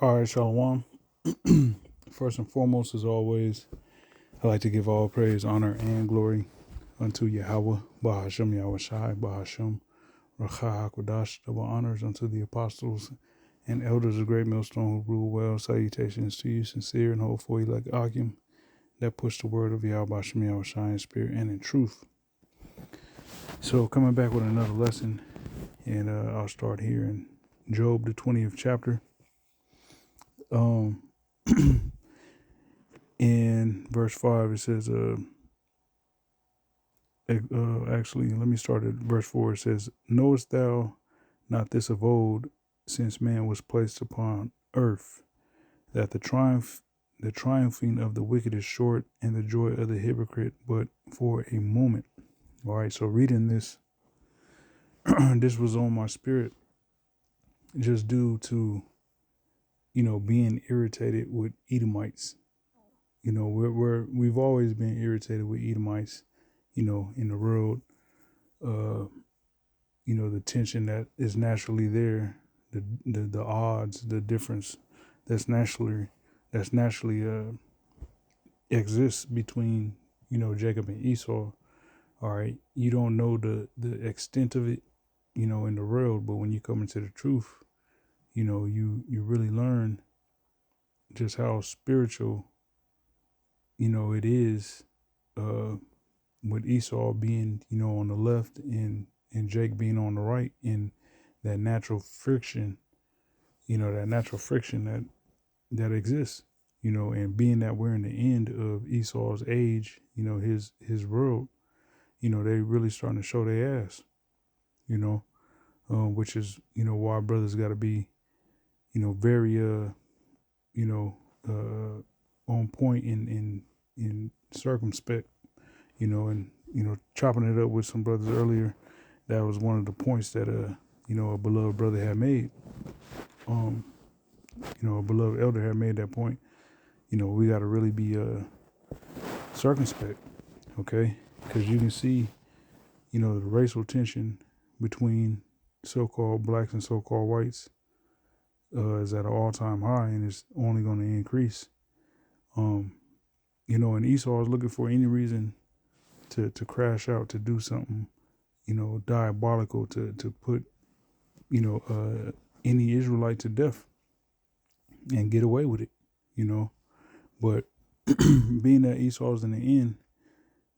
All right, Shalom. First and foremost, as always, I like to give all praise, honor, and glory unto Yahweh, Bahashem Yahweh Shai, Bahashem, Racha HaKodash, double honors unto the apostles and elders of Great Millstone who rule well. Salutations to you, sincere and hopeful, like Akim, that push the word of Yahweh, Bahashem Yahweh Shai in spirit and in truth. So, coming back with another lesson, and I'll start here in Job, the 20th chapter. In verse 5, it says, actually, let me start at verse 4. It says, knowest thou not this of old, since man was placed upon earth, that the triumphing of the wicked is short, and the joy of the hypocrite but for a moment. All right, so reading this, this was on my spirit, just due to, being irritated with Edomites. We've always been irritated with Edomites, in the world. The tension that is naturally there, the odds, the difference that's naturally exists between, Jacob and Esau. All right. You don't know the extent of it, in the world, but when you come into the truth, you really learn just how spiritual, it is, with Esau being, on the left and Jake being on the right, and that natural friction, that exists, and being that we're in the end of Esau's age, his world, they really starting to show their ass, which is, why brothers got to be, very, on point in circumspect, and, chopping it up with some brothers earlier. That was one of the points that, a beloved brother had made. A beloved elder had made that point. We got to really be circumspect, okay? Because you can see, the racial tension between so-called blacks and so-called whites is at an all-time high, and it's only going to increase. And Esau is looking for any reason to crash out, to do something, diabolical, to put, any Israelite to death and get away with it, But being that Esau's in the end,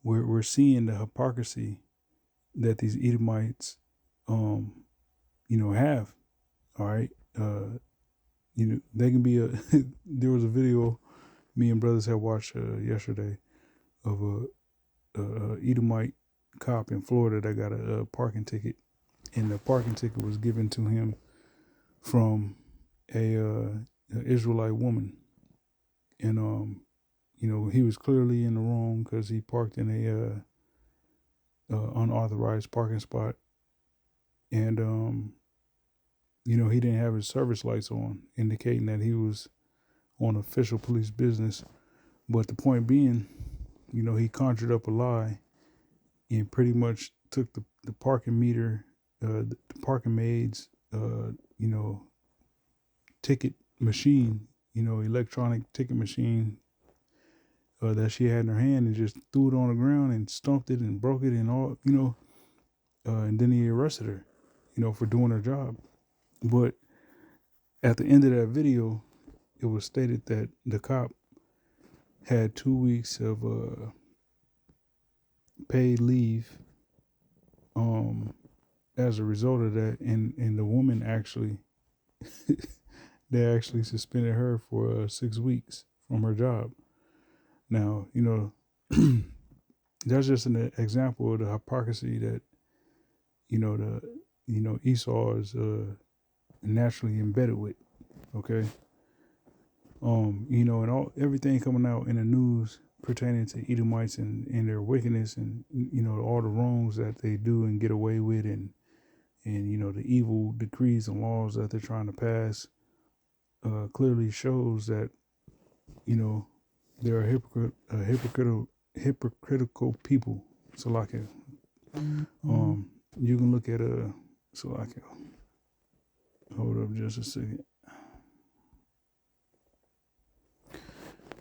we're seeing the hypocrisy that these Edomites, have. All right. They can be there was a video me and brothers had watched yesterday of a Edomite cop in Florida that got a parking ticket, and the parking ticket was given to him from a Israelite woman, and he was clearly in the wrong because he parked in a unauthorized parking spot, and he didn't have his service lights on, indicating that he was on official police business. But the point being, he conjured up a lie and pretty much took the parking meter, the parking maid's, ticket machine, electronic ticket machine that she had in her hand, and just threw it on the ground and stomped it and broke it and all, and then he arrested her, for doing her job. But at the end of that video, it was stated that the cop had 2 weeks of paid leave as a result of that, and the woman actually they actually suspended her for 6 weeks from her job. Now, that's just an example of the hypocrisy that Esau is naturally embedded with. Okay. And everything coming out in the news pertaining to Edomites and their wickedness, and all the wrongs that they do and get away with, and the evil decrees and laws that they're trying to pass, clearly shows that they're a hypocritical people. Salakia. You can look at a, uh, Salakia. Hold up just a second.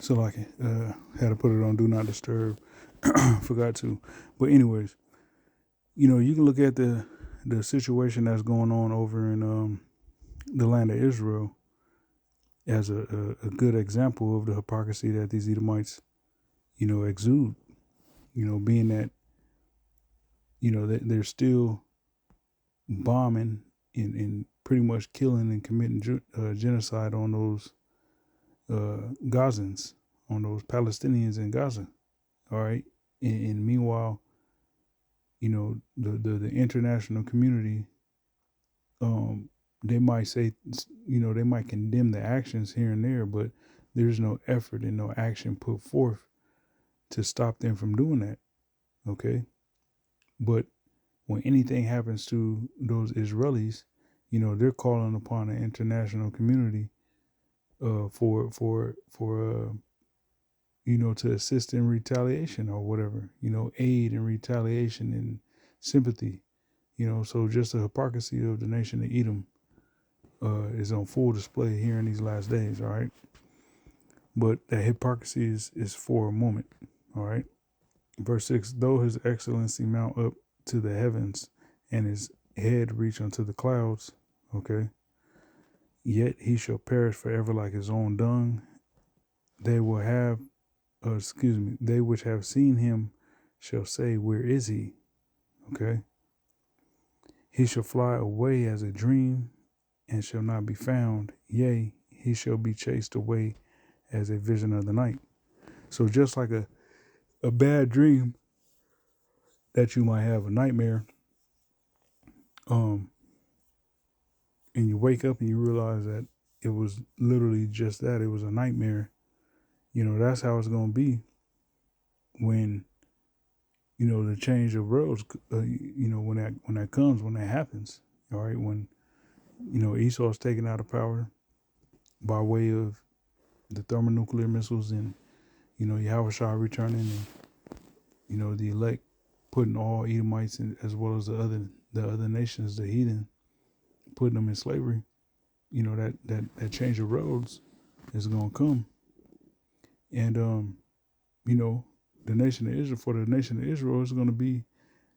So like, had to put it on do not disturb. Forgot to. But anyways, you can look at the situation that's going on over in the land of Israel as a good example of the hypocrisy that these Edomites, exude. Being that they're still bombing and pretty much killing and committing genocide on those Gazans, on those Palestinians in Gaza. All right, and meanwhile, the international community, um, they might say, they might condemn the actions here and there, but there's no effort and no action put forth to stop them from doing that. Okay, but when anything happens to those Israelis, they're calling upon the international community for to assist in retaliation or whatever, aid in retaliation and sympathy. So just the hypocrisy of the nation of Edom is on full display here in these last days. All right, but that hypocrisy is for a moment. All right, verse 6: though his excellency mount up to the heavens and his head reach unto the clouds, okay, yet he shall perish forever like his own dung. They will have, they which have seen him shall say, where is he? Okay. He shall fly away as a dream and shall not be found. Yea, he shall be chased away as a vision of the night. So just like a bad dream that you might have, a nightmare, um, and you wake up and you realize that it was literally just that. It was a nightmare. That's how it's going to be when, the change of roads, when that happens. All right. When, Esau's taken out of power by way of the thermonuclear missiles and, Yahushua returning and, the elect putting all Edomites in, as well as the other nations, the heathen, putting them in slavery. That change of roads is gonna come, and the nation of Israel, for the nation of Israel, is gonna be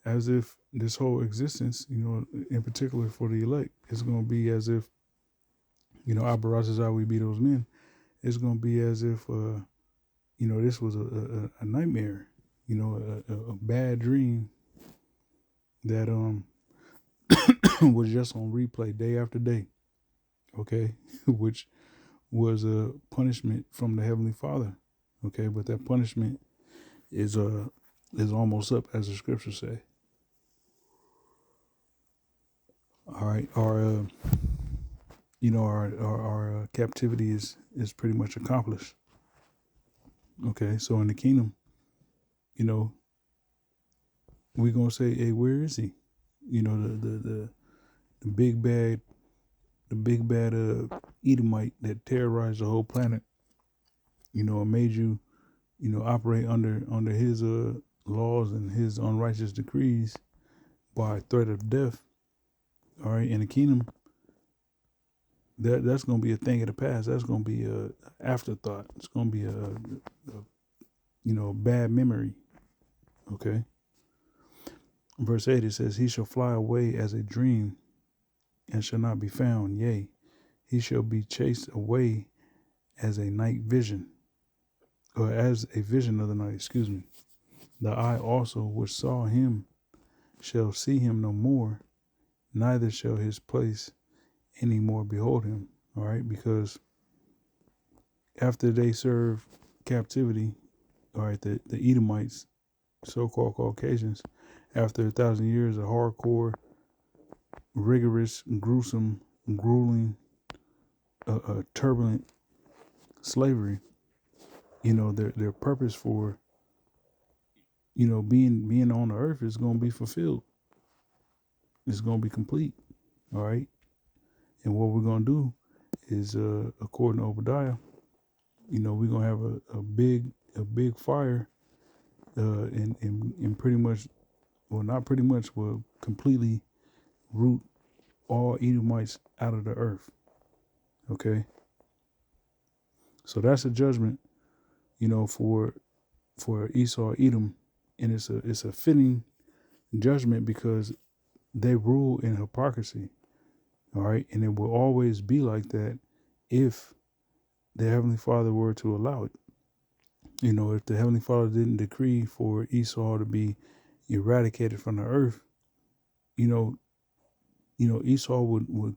as if this whole existence, in particular for the elect, is gonna be as if, Abarazazah, we be those men. It's gonna be as if, this was a nightmare, a bad dream that was just on replay day after day, okay, which was a punishment from the Heavenly Father, okay, but that punishment is almost up, as the scriptures say. All right, our captivity is pretty much accomplished. Okay, so in the kingdom, we're gonna say, hey, where is he? The big bad, Edomite that terrorized the whole planet. And made you, operate under his laws and his unrighteous decrees by threat of death. All right, in the kingdom, that's gonna be a thing of the past. That's gonna be a afterthought. It's gonna be a bad memory. Okay. Verse 8, it says, he shall fly away as a dream and shall not be found. Yea, he shall be chased away as a night vision, or as a vision of the night, excuse me. The eye also which saw him shall see him no more, neither shall his place any more behold him. All right, because after they serve captivity, all right, the Edomites, so-called Caucasians, after 1,000 years of hardcore, rigorous, gruesome, grueling, turbulent slavery, their purpose for, being on the earth is going to be fulfilled. It's going to be complete. All right. And what we're going to do is, according to Obadiah, we're going to have a big fire, and pretty much, well, not pretty much, will completely root all Edomites out of the earth. Okay. So that's a judgment, for Esau, Edom, and it's a fitting judgment because they rule in hypocrisy. All right, and it will always be like that if the Heavenly Father were to allow it. If the Heavenly Father didn't decree for Esau to be eradicated from the earth, you know, Esau would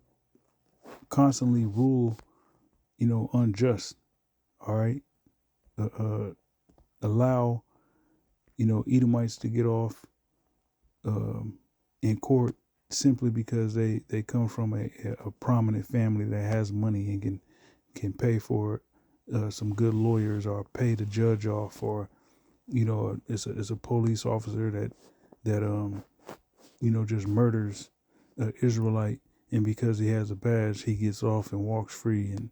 constantly rule, unjust. All right, uh, uh, allow Edomites to get off um, in court simply because they come from a prominent family that has money and can pay for some good lawyers or pay the judge off, or it's a police officer that just murders an Israelite, and because he has a badge he gets off and walks free. And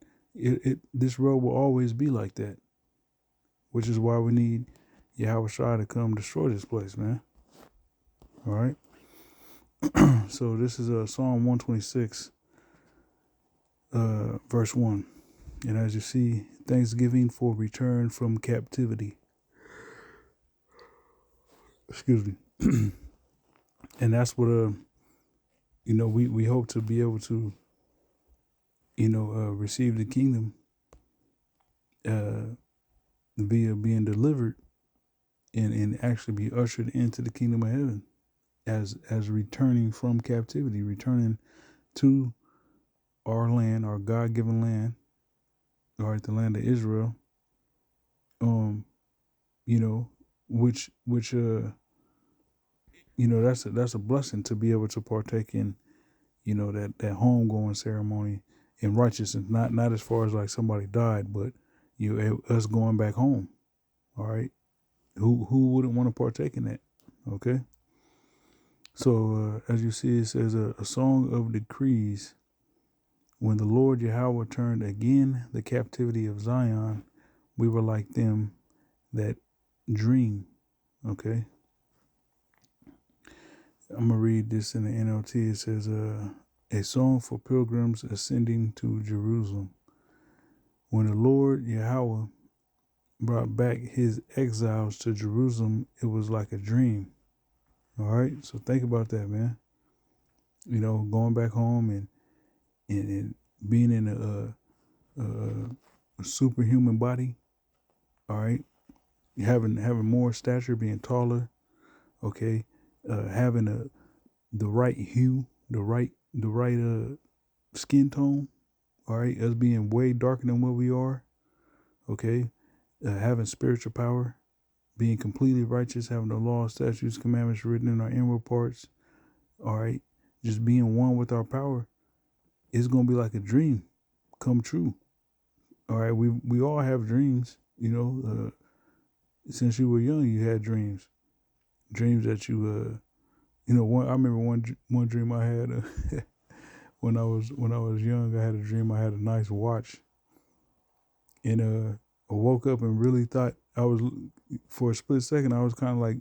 this road will always be like that, which is why we need Yahweh Shai to come destroy this place, man. All right. So this is Psalm 126, verse 1. And as you see, thanksgiving for return from captivity. Excuse me. And that's what we hope to be able to receive the kingdom via being delivered and actually be ushered into the kingdom of heaven as returning from captivity, returning to our land, our God-given land, all right, the land of Israel. You know, which that's a blessing to be able to partake in, that homegoing ceremony in righteousness. Not as far as like somebody died, but us going back home. All right, who wouldn't want to partake in that? Okay. So as you see, it says a song of decrees. When the Lord Yahweh turned again the captivity of Zion, we were like them that dream. Okay. I'm going to read this in the NLT. It says, a song for pilgrims ascending to Jerusalem. When the Lord Yahweh brought back his exiles to Jerusalem, it was like a dream. All right. So think about that, man. Going back home and being in a superhuman body. All right. Having more stature, being taller. Okay. Having the right hue, the right skin tone. All right, us being way darker than what we are. Okay, having spiritual power, being completely righteous, having the law, statutes, commandments written in our inward parts. All right, just being one with our power. It's gonna be like a dream come true. All right, we all have dreams. Since you were young, you had dreams that you I remember one dream I had. When I was young, I had a dream I had a nice watch, and I woke up and really thought I was, for a split second, I was kind of like,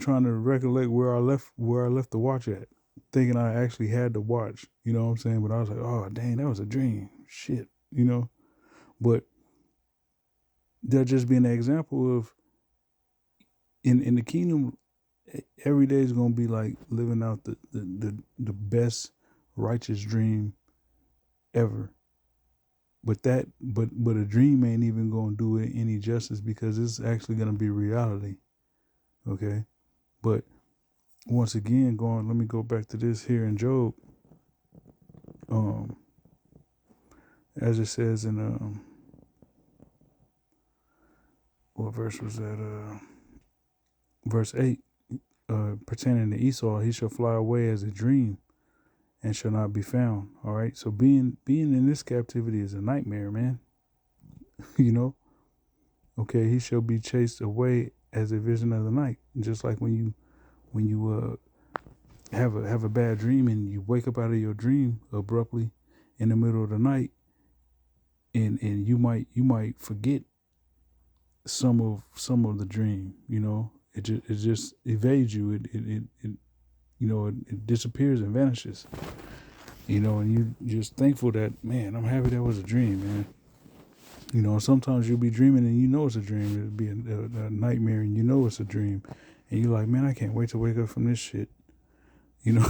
trying to recollect where I left the watch at, thinking I actually had the watch. You know what I'm saying? But I was like, oh dang, that was a dream. Shit, But that just being an example of in the kingdom, every day is gonna be like living out the best righteous dream ever. But a dream ain't even gonna do it any justice because it's actually gonna be reality. Okay. But once again, let me go back to this here in Job. As it says in what verse was that? Verse 8, pertaining to Esau, he shall fly away as a dream and shall not be found. All right. So being in this captivity is a nightmare, man. Okay, he shall be chased away as a vision of the night. Just like when you have a bad dream and you wake up out of your dream abruptly in the middle of the night, and you might forget some of the dream. It just evades you. It disappears and vanishes. And you just thankful that, man, I'm happy that was a dream, man. You know, sometimes you'll be dreaming and you know it's a dream. It'll be a nightmare and you know it's a dream. And you're like, man, I can't wait to wake up from this shit. You know,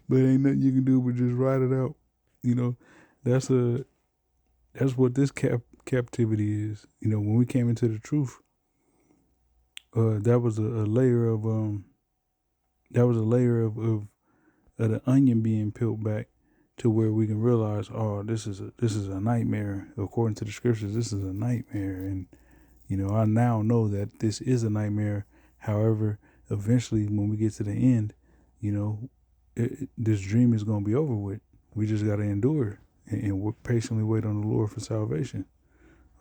but ain't nothing you can do but just ride it out. You know, that's a that's what this captivity is. You know, when we came into the truth, that was a layer of the onion being peeled back to where we can realize, oh, this is a nightmare. According to the scriptures, this is a nightmare, and you know, I now know that this is a nightmare. However, eventually, when we get to the end, you know, this dream is going to be over with. We just got to endure and patiently wait on the Lord for salvation.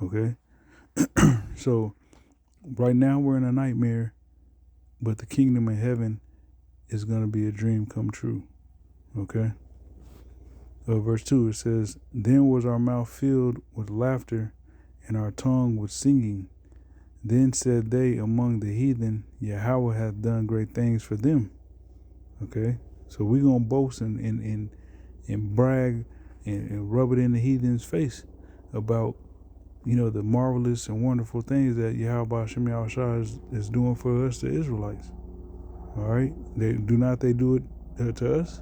Okay, so right now we're in a nightmare, but the kingdom of heaven is going to be a dream come true. Okay. Verse 2, it says, then was our mouth filled with laughter and our tongue with singing. Then said they among the heathen, Yahweh hath done great things for them. Okay. So we're going to boast and brag and rub it in the heathen's face about, you know, the marvelous and wonderful things that Yahweh Shem Yahushua is doing for us, the Israelites. All right. They do it to us?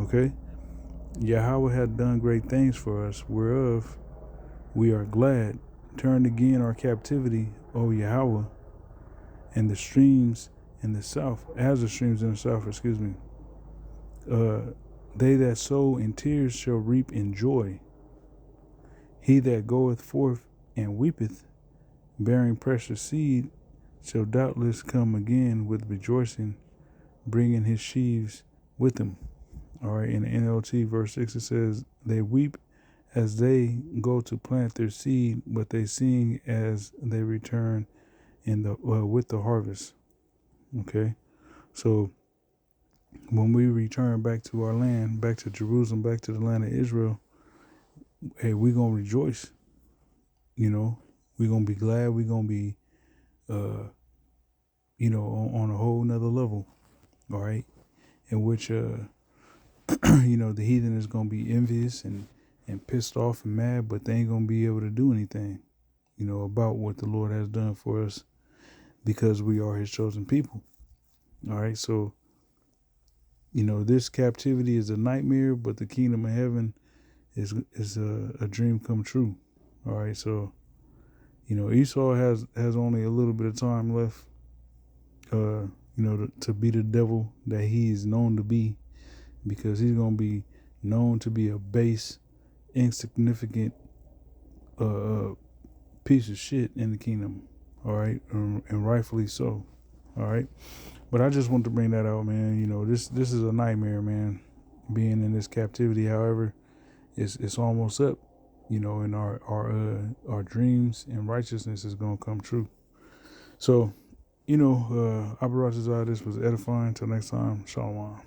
Okay. Yahweh hath done great things for us, whereof we are glad. Turn again our captivity, O Yahweh, and the streams in the south, as the streams in the south, excuse me. They that sow in tears shall reap in joy. He that goeth forth and weepeth, bearing precious seed, shall doubtless come again with rejoicing, bringing his sheaves with him. All right, in the NLT verse 6 it says, they weep as they go to plant their seed, but they sing as they return with the harvest. Okay, so when we return back to our land, back to Jerusalem, back to the land of Israel, hey, we're gonna rejoice. You know, we're gonna be glad. We're gonna be, you know, on a whole nother level. All right, in which you know, the heathen is gonna be envious and pissed off and mad, but they ain't gonna be able to do anything, you know, about what the Lord has done for us because we are his chosen people. All right, so you know, this captivity is a nightmare, but the kingdom of heaven is a dream come true. All right, so you know, Esau has only a little bit of time left, you know, to be the devil that he's known to be, because he's gonna be known to be a base, insignificant piece of shit in the kingdom. All right, and rightfully so. All right, but I just want to bring that out, man. You know, this is a nightmare, man. Being in this captivity, however, it's almost up. You know, and our dreams and righteousness is gonna come true. So, you know, Abarazazah, this was edifying. Until next time, Shalom.